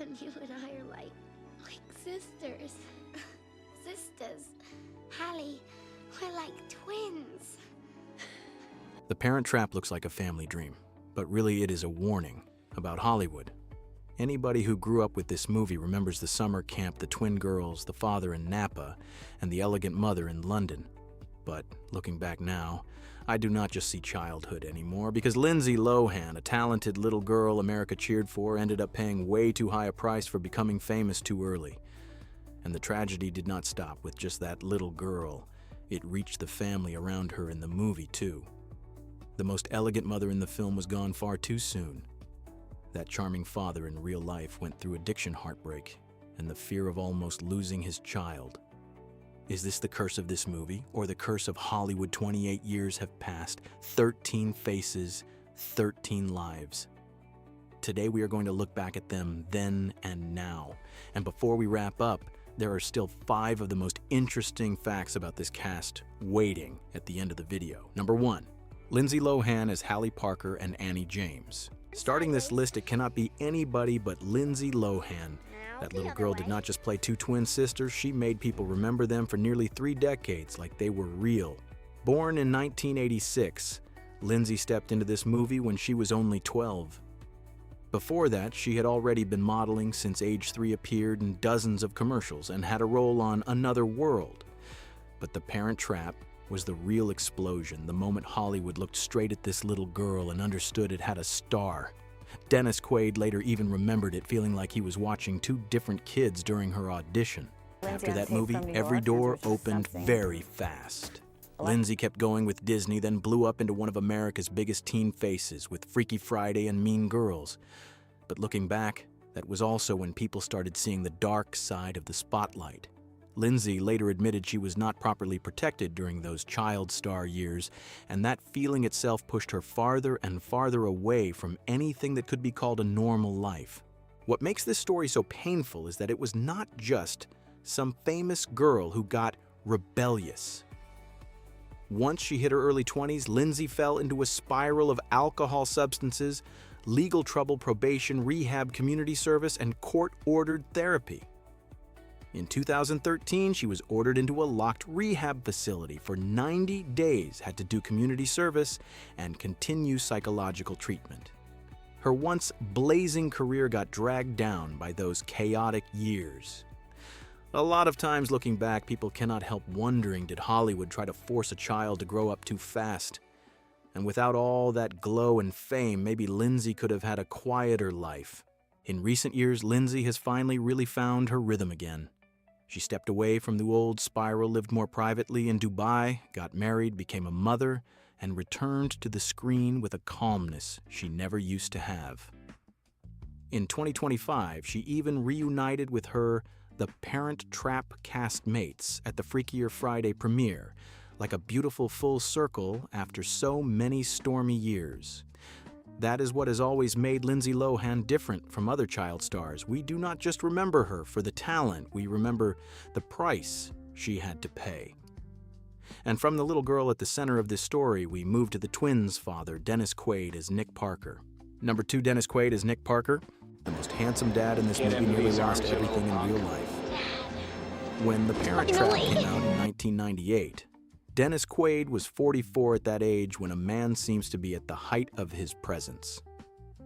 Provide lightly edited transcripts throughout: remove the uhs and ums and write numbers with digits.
And you and I are like sisters. Sisters. Hallie, we're like twins. The Parent Trap looks like a family dream, but really it is a warning about Hollywood. Anybody who grew up with this movie remembers the summer camp, the twin girls, the father in Napa, and the elegant mother in London. But looking back now, I do not just see childhood anymore, because Lindsay Lohan, a talented little girl America cheered for, ended up paying way too high a price for becoming famous too early. And the tragedy did not stop with just that little girl. It reached the family around her in the movie too. The most elegant mother in the film was gone far too soon. That charming father in real life went through addiction heartbreak and the fear of almost losing his child. Is this the curse of this movie, or the curse of Hollywood? 28 years have passed, 13 faces, 13 lives. Today we are going to look back at them then and now. And before we wrap up, there are still 5 of the most interesting facts about this cast waiting at the end of the video. Number 1, Lindsay Lohan as Hallie Parker and Annie James. Starting this list, it cannot be anybody but Lindsay Lohan. That little girl did not just play 2 twin sisters, she made people remember them for nearly 3 decades like they were real. Born in 1986, Lindsay stepped into this movie when she was only 12. Before that, she had already been modeling since age 3, appeared in dozens of commercials, and had a role on Another World. But The Parent Trap was the real explosion, the moment Hollywood looked straight at this little girl and understood it had a star. Dennis Quaid later even remembered it, feeling like he was watching 2 different kids during her audition. After that movie, every door opened very fast. Lindsay kept going with Disney, then blew up into one of America's biggest teen faces with Freaky Friday and Mean Girls. But looking back, that was also when people started seeing the dark side of the spotlight. Lindsay later admitted she was not properly protected during those child star years, and that feeling itself pushed her farther and farther away from anything that could be called a normal life. What makes this story so painful is that it was not just some famous girl who got rebellious. Once she hit her early 20s, Lindsay fell into a spiral of alcohol, substances, legal trouble, probation, rehab, community service, and court-ordered therapy. In 2013, she was ordered into a locked rehab facility for 90 days, had to do community service, and continue psychological treatment. Her once blazing career got dragged down by those chaotic years. A lot of times looking back, people cannot help wondering, did Hollywood try to force a child to grow up too fast? And without all that glow and fame, maybe Lindsay could have had a quieter life. In recent years, Lindsay has finally really found her rhythm again. She stepped away from the old spiral, lived more privately in Dubai, got married, became a mother, and returned to the screen with a calmness she never used to have. In 2025, she even reunited with her The Parent Trap castmates at the Freakier Friday premiere, like a beautiful full circle after so many stormy years. That is what has always made Lindsay Lohan different from other child stars. We do not just remember her for the talent, we remember the price she had to pay. And from the little girl at the center of this story, we move to the twins' father, Dennis Quaid as Nick Parker. Number 2, Dennis Quaid as Nick Parker. The most handsome dad in this movie, nearly lost everything in real life. When The Parent Trap came out in 1998, Dennis Quaid was 44 at that age, when a man seems to be at the height of his presence.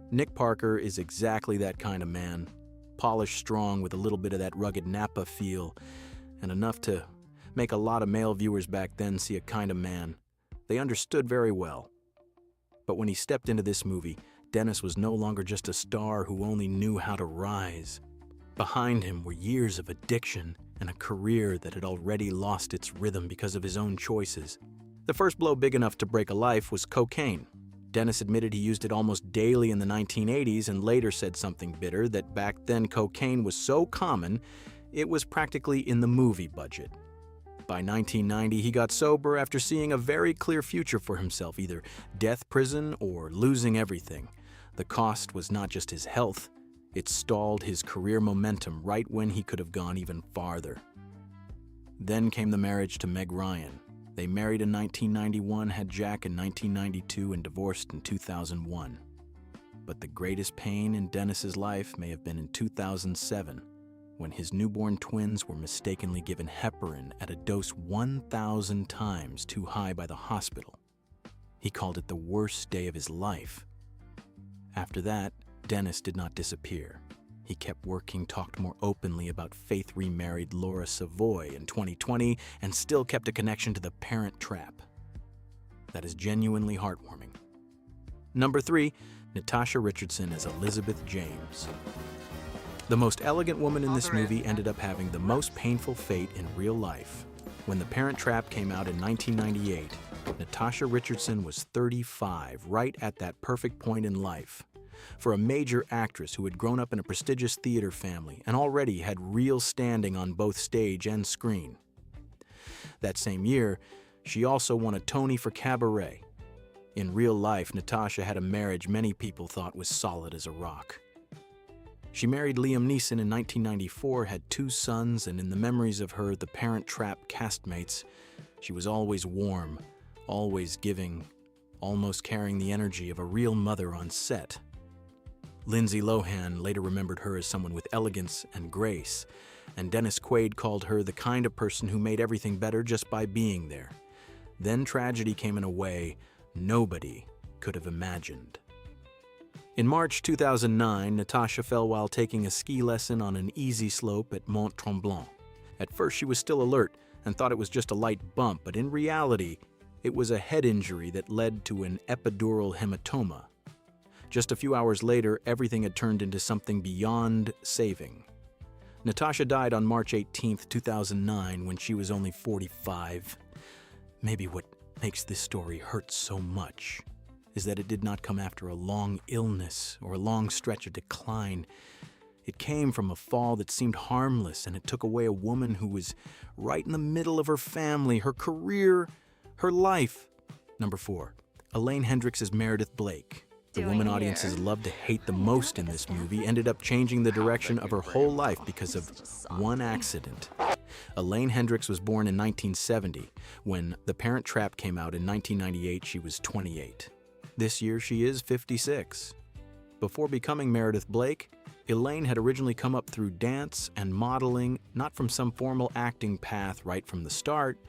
Nick Parker is exactly that kind of man, polished, strong, with a little bit of that rugged Napa feel, and enough to make a lot of male viewers back then see a kind of man they understood very well. But when he stepped into this movie, Dennis was no longer just a star who only knew how to rise. Behind him were years of addiction and a career that had already lost its rhythm because of his own choices. The first blow big enough to break a life was cocaine. Dennis admitted he used it almost daily in the 1980s, and later said something bitter, that back then cocaine was so common, it was practically in the movie budget. By 1990, he got sober after seeing a very clear future for himself, either death, prison, or losing everything. The cost was not just his health, it stalled his career momentum right when he could have gone even farther. Then came the marriage to Meg Ryan. They married in 1991, had Jack in 1992, and divorced in 2001. But the greatest pain in Dennis's life may have been in 2007, when his newborn twins were mistakenly given heparin at a dose 1,000 times too high by the hospital. He called it the worst day of his life. After that, Dennis did not disappear. He kept working, talked more openly about Faith remarried Laura Savoy in 2020, and still kept a connection to the Parent Trap. That is genuinely heartwarming. Number 3, Natasha Richardson as Elizabeth James. The most elegant woman in this movie ended up having the most painful fate in real life. When The Parent Trap came out in 1998, Natasha Richardson was 35, right at that perfect point in life. For a major actress who had grown up in a prestigious theater family and already had real standing on both stage and screen. That same year, she also won a Tony for Cabaret. In real life, Natasha had a marriage many people thought was solid as a rock. She married Liam Neeson in 1994, had 2 sons, and in the memories of her The Parent Trap castmates, she was always warm, always giving, almost carrying the energy of a real mother on set. Lindsay Lohan later remembered her as someone with elegance and grace, and Dennis Quaid called her the kind of person who made everything better just by being there. Then tragedy came in a way nobody could have imagined. In March 2009, Natasha fell while taking a ski lesson on an easy slope at Mont Tremblant. At first she was still alert and thought it was just a light bump, but in reality, it was a head injury that led to an epidural hematoma. Just a few hours later, everything had turned into something beyond saving. Natasha died on March 18, 2009, when she was only 45. Maybe what makes this story hurt so much is that it did not come after a long illness or a long stretch of decline. It came from a fall that seemed harmless, and it took away a woman who was right in the middle of her family, her career, her life. Number 4, Elaine Hendrix as Meredith Blake. The woman audiences love to hate the most in this movie ended up changing the direction of her whole life because of one accident. Elaine Hendrix was born in 1970. When The Parent Trap came out in 1998, she was 28. This year, she is 56. Before becoming Meredith Blake, Elaine had originally come up through dance and modeling, not from some formal acting path right from the start.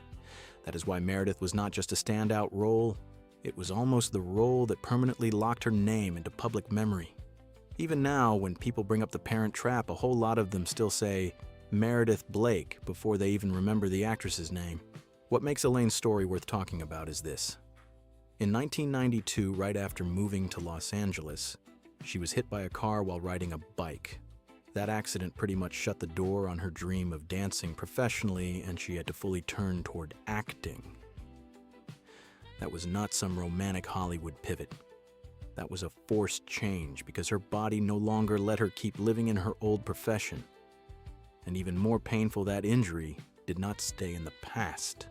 That is why Meredith was not just a standout role. It was almost the role that permanently locked her name into public memory. Even now, when people bring up The Parent Trap, a whole lot of them still say Meredith Blake before they even remember the actress's name. What makes Elaine's story worth talking about is this. In 1992, right after moving to Los Angeles, she was hit by a car while riding a bike. That accident pretty much shut the door on her dream of dancing professionally, and she had to fully turn toward acting. That was not some romantic Hollywood pivot. That was a forced change because her body no longer let her keep living in her old profession. And even more painful, that injury did not stay in the past.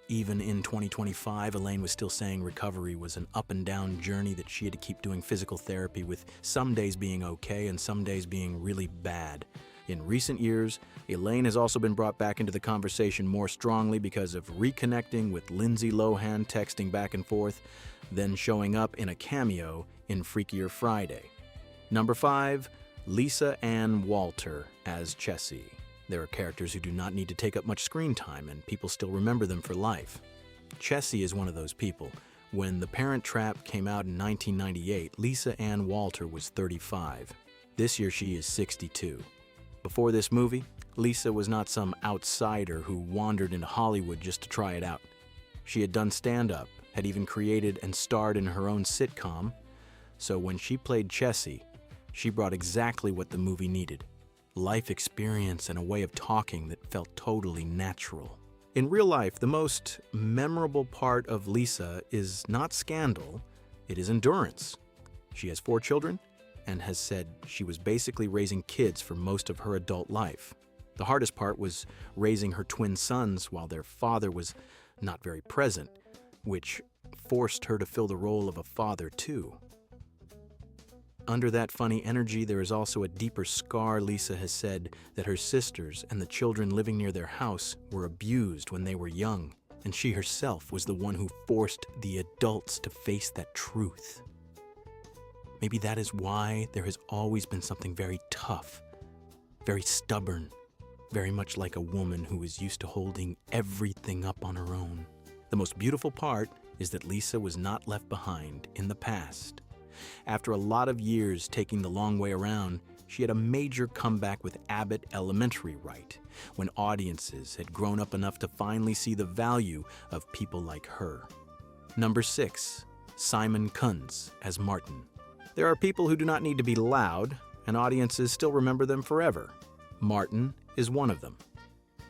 Even in 2025, Elaine was still saying recovery was an up and down journey, that she had to keep doing physical therapy, with some days being okay and some days being really bad. In recent years, Elaine has also been brought back into the conversation more strongly because of reconnecting with Lindsay Lohan, texting back and forth, then showing up in a cameo in Freakier Friday. Number 5, Lisa Ann Walter as Chessy. There are characters who do not need to take up much screen time, and people still remember them for life. Chessy is one of those people. When The Parent Trap came out in 1998, Lisa Ann Walter was 35. This year she is 62. Before this movie, Lisa was not some outsider who wandered into Hollywood just to try it out. She had done stand-up, had even created and starred in her own sitcom, so when she played Chessy, she brought exactly what the movie needed: life experience and a way of talking that felt totally natural. In real life, the most memorable part of Lisa is not scandal, it is endurance. She has 4 children and has said she was basically raising kids for most of her adult life. The hardest part was raising her twin sons while their father was not very present, which forced her to fill the role of a father too. Under that funny energy, there is also a deeper scar. Lisa has said that her sisters and the children living near their house were abused when they were young, and she herself was the one who forced the adults to face that truth. Maybe that is why there has always been something very tough, very stubborn, very much like a woman who is used to holding everything up on her own. The most beautiful part is that Lisa was not left behind in the past. After a lot of years taking the long way around, she had a major comeback with Abbott Elementary right, when audiences had grown up enough to finally see the value of people like her. Number 6, Simon Kunz as Martin. There are people who do not need to be loud, and audiences still remember them forever. Martin is one of them.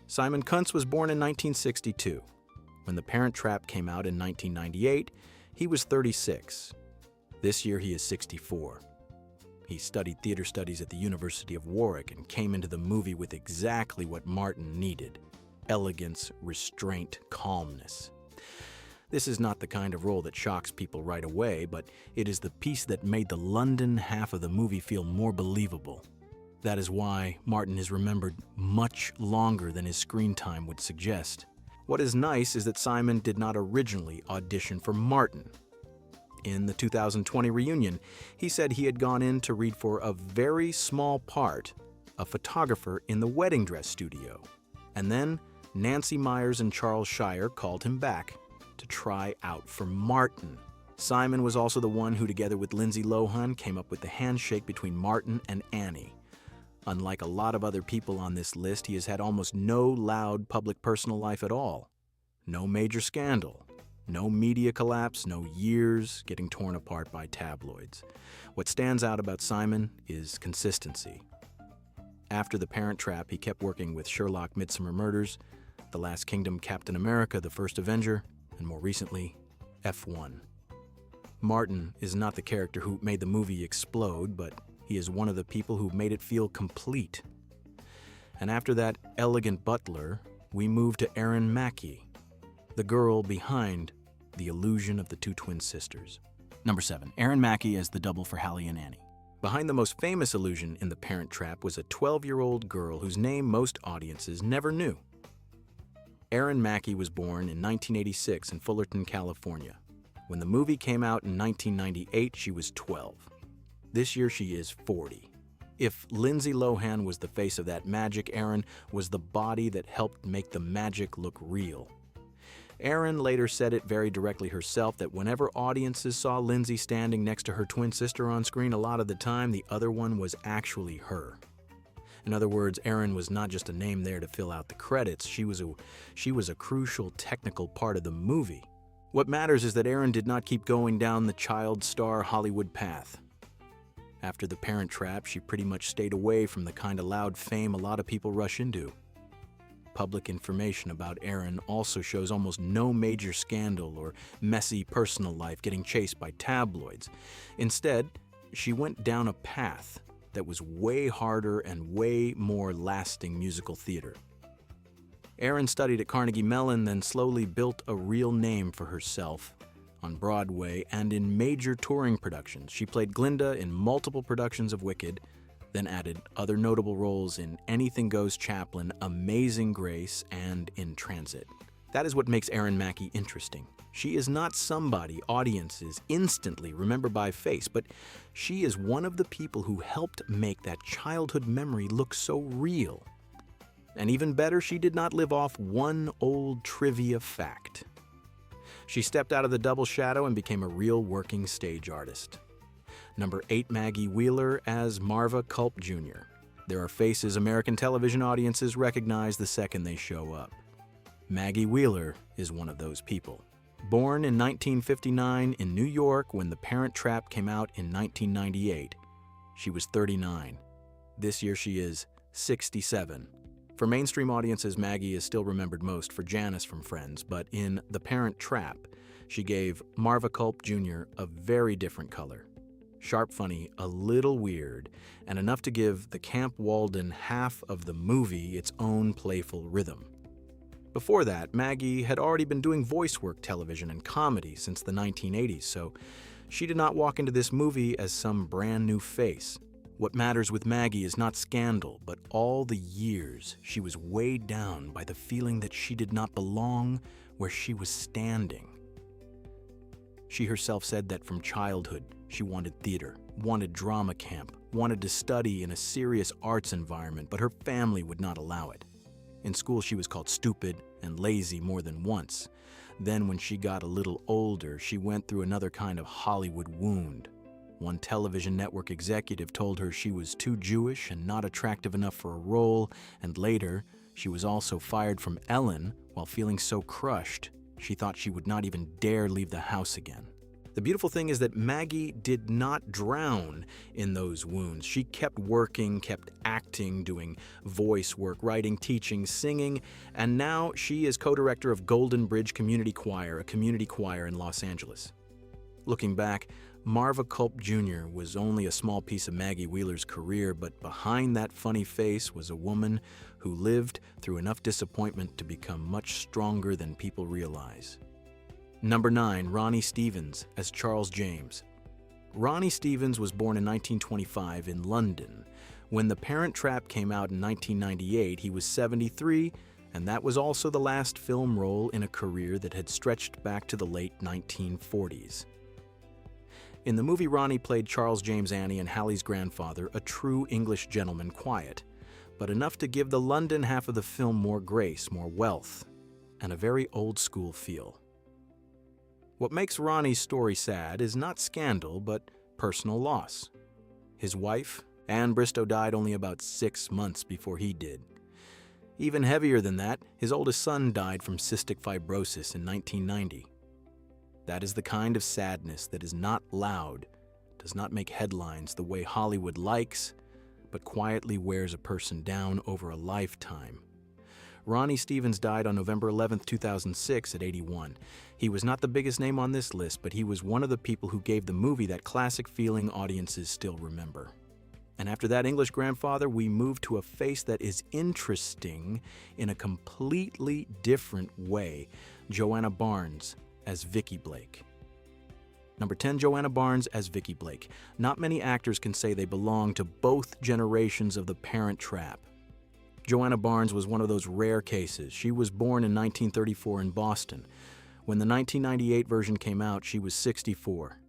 Simon Kunz was born in 1962. When The Parent Trap came out in 1998, he was 36. This year he is 64. He studied theater studies at the University of Warwick and came into the movie with exactly what Martin needed: elegance, restraint, calmness. This is not the kind of role that shocks people right away, but it is the piece that made the London half of the movie feel more believable. That is why Martin is remembered much longer than his screen time would suggest. What is nice is that Simon did not originally audition for Martin. In the 2020 reunion, he said he had gone in to read for a very small part, a photographer in the wedding dress studio. And then Nancy Meyers and Charles Shyer called him back to try out for Martin. Simon was also the one who, together with Lindsay Lohan, came up with the handshake between Martin and Annie. Unlike a lot of other people on this list, he has had almost no loud public personal life at all. No major scandal. No media collapse, no years getting torn apart by tabloids. What stands out about Simon is consistency. After The Parent Trap, he kept working with Sherlock: Midsummer Murders, The Last Kingdom, Captain America: The First Avenger, and more recently, F1. Martin is not the character who made the movie explode, but he is one of the people who made it feel complete. And after that elegant butler, we move to Erin Mackey, the girl behind the illusion of the two twin sisters. Number 7, Erin Mackey as the double for Hallie and Annie. Behind the most famous illusion in The Parent Trap was a 12-year-old girl whose name most audiences never knew. Erin Mackey was born in 1986 in Fullerton, California. When the movie came out in 1998, she was 12. This year she is 40. If Lindsay Lohan was the face of that magic, Erin was the body that helped make the magic look real. Erin later said it very directly herself that whenever audiences saw Lindsay standing next to her twin sister on screen, a lot of the time the other one was actually her. In other words, Erin was not just a name there to fill out the credits, she was a crucial technical part of the movie. What matters is that Erin did not keep going down the child star Hollywood path. After The Parent Trap, she pretty much stayed away from the kind of loud fame a lot of people rush into. Public information about Erin also shows almost no major scandal or messy personal life getting chased by tabloids. Instead, she went down a path that was way harder and way more lasting musical theater. Erin studied at Carnegie Mellon, then slowly built a real name for herself on Broadway and in major touring productions. She played Glinda in multiple productions of Wicked, then added other notable roles in Anything Goes Chaplin, Amazing Grace, and In Transit. That is what makes Erin Mackey interesting. She is not somebody audiences instantly remember by face, but she is one of the people who helped make that childhood memory look so real. And even better, she did not live off one old trivia fact. She stepped out of the double shadow and became a real working stage artist. Number 8, Maggie Wheeler as Marva Kulp Jr. There are faces American television audiences recognize the second they show up. Maggie Wheeler is one of those people. Born in 1959 in New York when The Parent Trap came out in 1998, she was 39. This year she is 67. For mainstream audiences, Maggie is still remembered most for Janice from Friends, but in The Parent Trap, she gave Marva Kulp Jr. a very different color. Sharp, funny, a little weird, and enough to give the Camp Walden half of the movie its own playful rhythm. Before that, Maggie had already been doing voice work television and comedy since the 1980s, so she did not walk into this movie as some brand new face. What matters with Maggie is not scandal, but all the years she was weighed down by the feeling that she did not belong where she was standing. She herself said that from childhood, She wanted theater, wanted drama camp, wanted to study in a serious arts environment, but her family would not allow it. In school, she was called stupid and lazy more than once. Then, when she got a little older, she went through another kind of Hollywood wound. One television network executive told her she was too Jewish and not attractive enough for a role, and later, she was also fired from Ellen while feeling so crushed, she thought she would not even dare leave the house again. The beautiful thing is that Maggie did not drown in those wounds. She kept working, kept acting, doing voice work, writing, teaching, singing, and now she is co-director of Golden Bridge Community Choir, a community choir in Los Angeles. Looking back, Marva Kulp Jr. was only a small piece of Maggie Wheeler's career, but behind that funny face was a woman who lived through enough disappointment to become much stronger than people realize. Number 9, Ronnie Stevens as Charles James. Ronnie Stevens was born in 1925 in London. When The Parent Trap came out in 1998, he was 73, and that was also the last film role in a career that had stretched back to the late 1940s. In the movie, Ronnie played Charles James Annie and Hallie's grandfather, a true English gentleman, quiet, but enough to give the London half of the film more grace, more wealth, and a very old-school feel. What makes Ronnie's story sad is not scandal, but personal loss. His wife, Anne Bristow, died only about 6 months before he did. Even heavier than that, his oldest son died from cystic fibrosis in 1990. That is the kind of sadness that is not loud, does not make headlines the way Hollywood likes, but quietly wears a person down over a lifetime. Ronnie Stevens died on November 11, 2006 at 81. He was not the biggest name on this list, but he was one of the people who gave the movie that classic feeling audiences still remember. And after that English grandfather, we move to a face that is interesting in a completely different way. Joanna Barnes as Vicki Blake. Number 10, Joanna Barnes as Vicki Blake. Not many actors can say they belong to both generations of The Parent Trap. Joanna Barnes was one of those rare cases. She was born in 1934 in Boston. When the 1998 version came out, she was 64.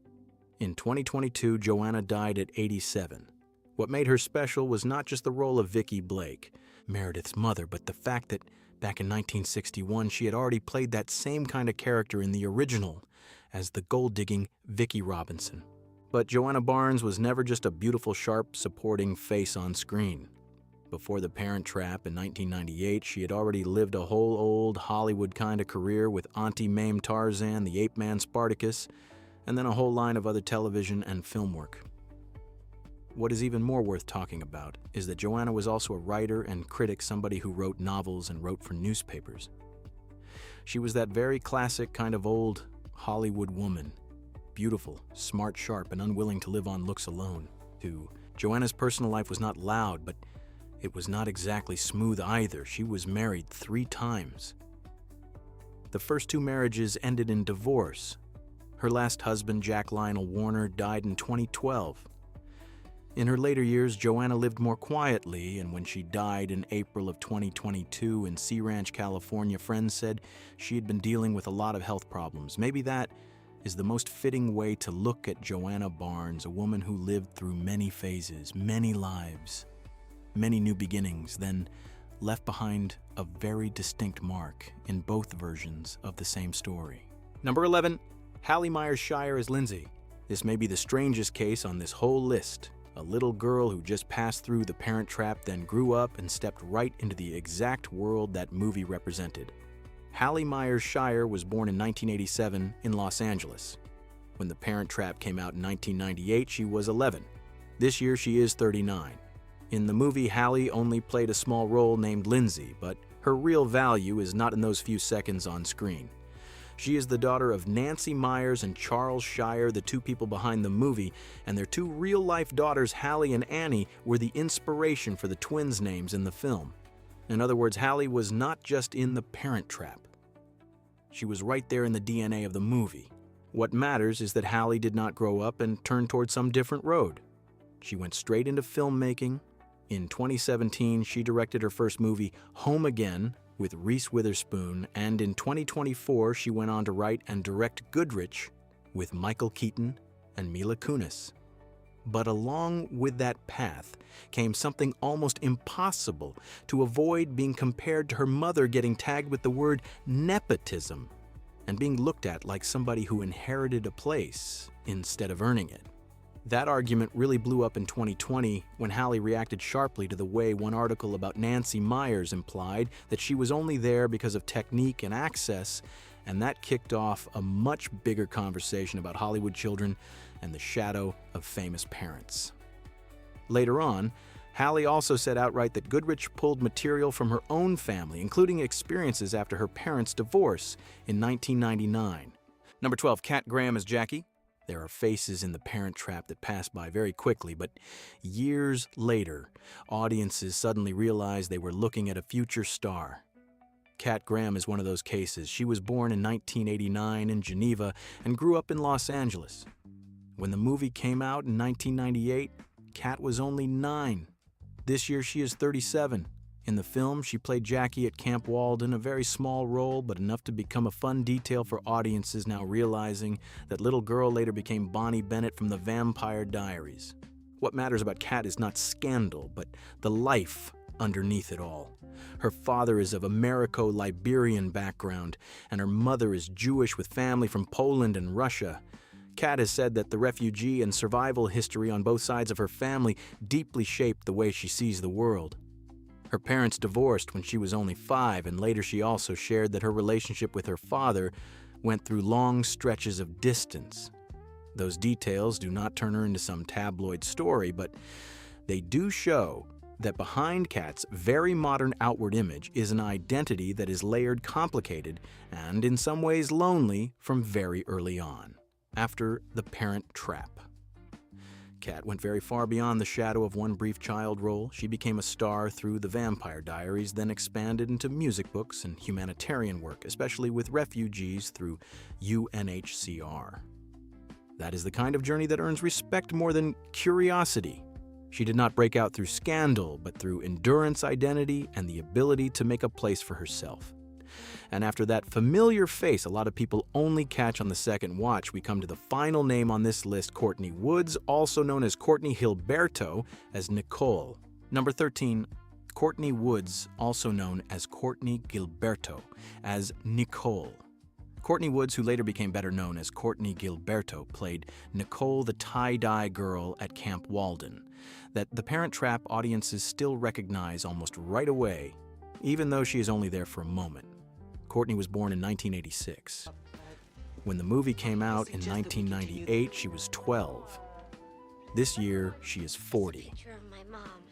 In 2022, Joanna died at 87. What made her special was not just the role of Vicki Blake, Meredith's mother, but the fact that back in 1961, she had already played that same kind of character in the original as the gold-digging Vicki Robinson. But Joanna Barnes was never just a beautiful, sharp, supporting face on screen. Before The Parent Trap in 1998, she had already lived a whole old Hollywood kind of career with Auntie Mame Tarzan, the Ape Man Spartacus, and then a whole line of other television and film work. What is even more worth talking about is that Joanna was also a writer and critic, somebody who wrote novels and wrote for newspapers. She was that very classic kind of old Hollywood woman, beautiful, smart, sharp, and unwilling to live on looks alone, who Joanna's personal life was not loud, but it was not exactly smooth either. She was married 3 times. The first 2 marriages ended in divorce. Her last husband, Jack Lionel Warner, died in 2012. In her later years, Joanna lived more quietly, and when she died in April of 2022 in Sea Ranch, California, friends said she had been dealing with a lot of health problems. Maybe that is the most fitting way to look at Joanna Barnes, a woman who lived through many phases, many lives, many new beginnings, then left behind a very distinct mark in both versions of the same story. Number 11, Hallie Meyers-Shyer as Lindsay. This may be the strangest case on this whole list. A little girl who just passed through The Parent Trap, then grew up and stepped right into the exact world that movie represented. Hallie Meyers-Shyer was born in 1987 in Los Angeles. When The Parent Trap came out in 1998, she was 11. This year, she is 39. In the movie, Hallie only played a small role named Lindsay, but her real value is not in those few seconds on screen. She is the daughter of Nancy Meyers and Charles Shyer, the 2 people behind the movie, and their 2 real-life daughters, Hallie and Annie, were the inspiration for the twins' names in the film. In other words, Hallie was not just in The Parent Trap. She was right there in the DNA of the movie. What matters is that Hallie did not grow up and turn toward some different road. She went straight into filmmaking. In 2017, she directed her first movie, Home Again, with Reese Witherspoon, and in 2024, she went on to write and direct Goodrich with Michael Keaton and Mila Kunis. But along with that path came something almost impossible: to avoid being compared to her mother, getting tagged with the word nepotism, and being looked at like somebody who inherited a place instead of earning it. That argument really blew up in 2020 when Hallie reacted sharply to the way one article about Nancy Meyers implied that she was only there because of technique and access, and that kicked off a much bigger conversation about Hollywood children and the shadow of famous parents. Later on, Hallie also said outright that Goodrich pulled material from her own family, including experiences after her parents' divorce in 1999. Number 12, Kat Graham as Jackie. There are faces in The Parent Trap that pass by very quickly, but years later, audiences suddenly realized they were looking at a future star. Kat Graham is one of those cases. She was born in 1989 in Geneva and grew up in Los Angeles. When the movie came out in 1998, Kat was only 9. This year she is 37. In the film, she played Jackie at Camp Walden, a very small role, but enough to become a fun detail for audiences now realizing that little girl later became Bonnie Bennett from The Vampire Diaries. What matters about Kat is not scandal, but the life underneath it all. Her father is of Americo-Liberian background, and her mother is Jewish with family from Poland and Russia. Kat has said that the refugee and survival history on both sides of her family deeply shaped the way she sees the world. Her parents divorced when she was only 5, and later she also shared that her relationship with her father went through long stretches of distance. Those details do not turn her into some tabloid story, but they do show that behind Kat's very modern outward image is an identity that is layered, complicated, and in some ways lonely from very early on, after The Parent Trap. Kat went very far beyond the shadow of one brief child role. She became a star through The Vampire Diaries, then expanded into music books and humanitarian work, especially with refugees through UNHCR. That is the kind of journey that earns respect more than curiosity. She did not break out through scandal, but through endurance, identity, and the ability to make a place for herself. And after that familiar face a lot of people only catch on the second watch, we come to the final name on this list, Courtney Woods, also known as Courtney Gilberto, as Nicole. Number 13, Courtney Woods, also known as Courtney Gilberto, as Nicole. Courtney Woods, who later became better known as Courtney Gilberto, played Nicole the tie-dye girl at Camp Walden, that The Parent Trap audiences still recognize almost right away, even though she is only there for a moment. Courtney was born in 1986. When the movie came out in 1998, she was 12. This year, she is 40.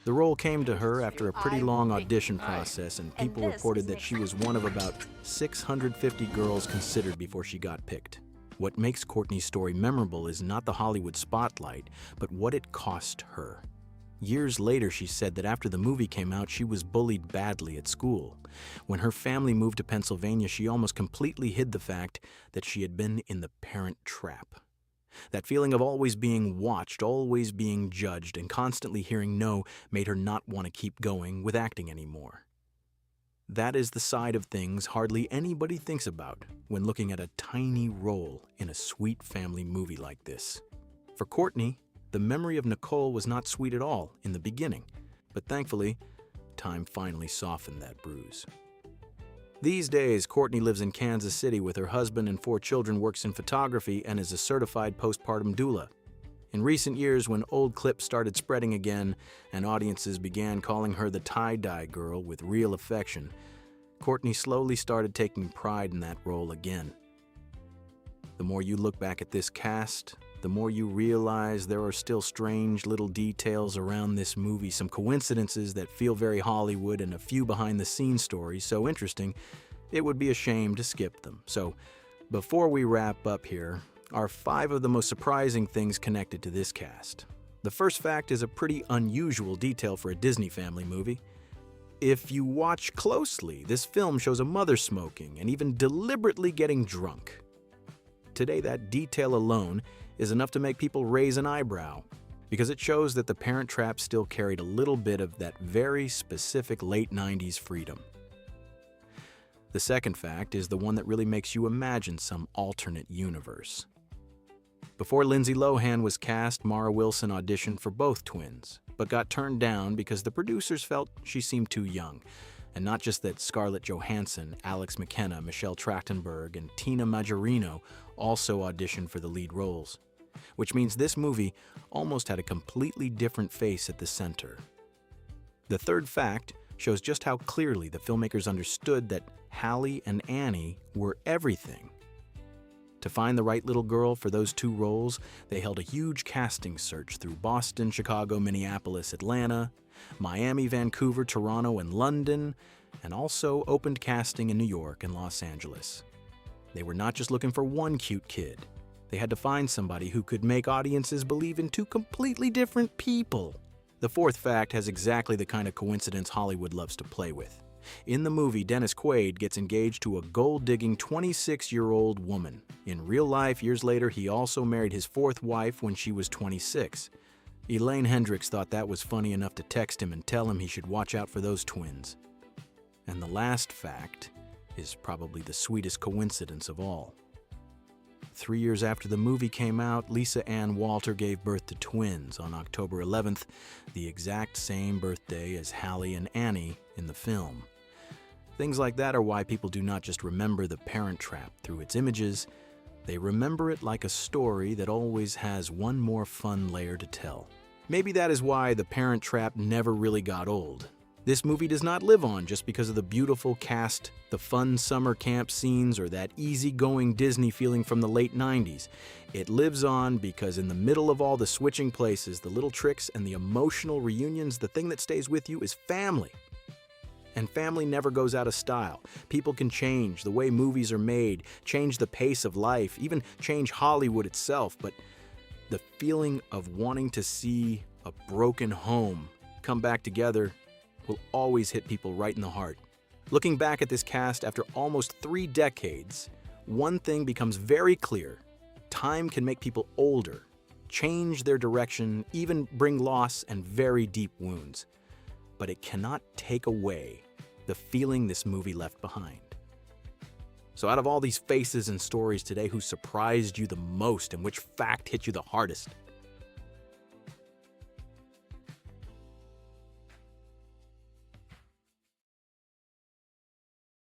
The role came to her after a pretty long audition process, and people reported that she was one of about 650 girls considered before she got picked. What makes Courtney's story memorable is not the Hollywood spotlight, but what it cost her. Years later, she said that after the movie came out, she was bullied badly at school. When her family moved to Pennsylvania, she almost completely hid the fact that she had been in the parent trap. That feeling of always being watched, always being judged, and constantly hearing no made her not want to keep going with acting anymore. That is the side of things hardly anybody thinks about when looking at a tiny role in a sweet family movie like this. For Courtney, the memory of Nicole was not sweet at all in the beginning, but thankfully, time finally softened that bruise. These days, Courtney lives in Kansas City with her husband and 4 children, works in photography, and is a certified postpartum doula. In recent years, when old clips started spreading again and audiences began calling her the tie-dye girl with real affection, Courtney slowly started taking pride in that role again. The more you look back at this cast, the more you realize there are still strange little details around this movie, some coincidences that feel very Hollywood, and a few behind-the-scenes stories so interesting it would be a shame to skip them. So, before we wrap up here, are 5 of the most surprising things connected to this cast. The first fact is a pretty unusual detail for a Disney family movie. If you watch closely, this film shows a mother smoking and even deliberately getting drunk. Today, that detail alone is enough to make people raise an eyebrow, because it shows that The Parent Trap still carried a little bit of that very specific late 90s freedom. The second fact is the one that really makes you imagine some alternate universe. Before Lindsay Lohan was cast, Mara Wilson auditioned for both twins, but got turned down because the producers felt she seemed too young. And not just that Scarlett Johansson, Alex McKenna, Michelle Trachtenberg, and Tina Majorino also auditioned for the lead roles. Which means this movie almost had a completely different face at the center. The third fact shows just how clearly the filmmakers understood that Hallie and Annie were everything. To find the right little girl for those two roles, they held a huge casting search through Boston, Chicago, Minneapolis, Atlanta, Miami, Vancouver, Toronto, and London, and also opened casting in New York and Los Angeles. They were not just looking for one cute kid. They had to find somebody who could make audiences believe in two completely different people. The fourth fact has exactly the kind of coincidence Hollywood loves to play with. In the movie, Dennis Quaid gets engaged to a gold-digging 26-year-old woman. In real life, years later, he also married his fourth wife when she was 26. Elaine Hendrix thought that was funny enough to text him and tell him he should watch out for those twins. And the last fact is probably the sweetest coincidence of all. 3 years after the movie came out, Lisa Ann Walter gave birth to twins on October 11th, the exact same birthday as Hallie and Annie in the film. Things like that are why people do not just remember The Parent Trap through its images, they remember it like a story that always has one more fun layer to tell. Maybe that is why The Parent Trap never really got old. This movie does not live on just because of the beautiful cast, the fun summer camp scenes, or that easygoing Disney feeling from the late 90s. It lives on because in the middle of all the switching places, the little tricks, and the emotional reunions, the thing that stays with you is family. And family never goes out of style. People can change the way movies are made, change the pace of life, even change Hollywood itself, but the feeling of wanting to see a broken home come back together will always hit people right in the heart. Looking back at this cast after almost 3 decades, one thing becomes very clear. Time can make people older, change their direction, even bring loss and very deep wounds. But it cannot take away the feeling this movie left behind. So out of all these faces and stories today, who surprised you the most and which fact hit you the hardest?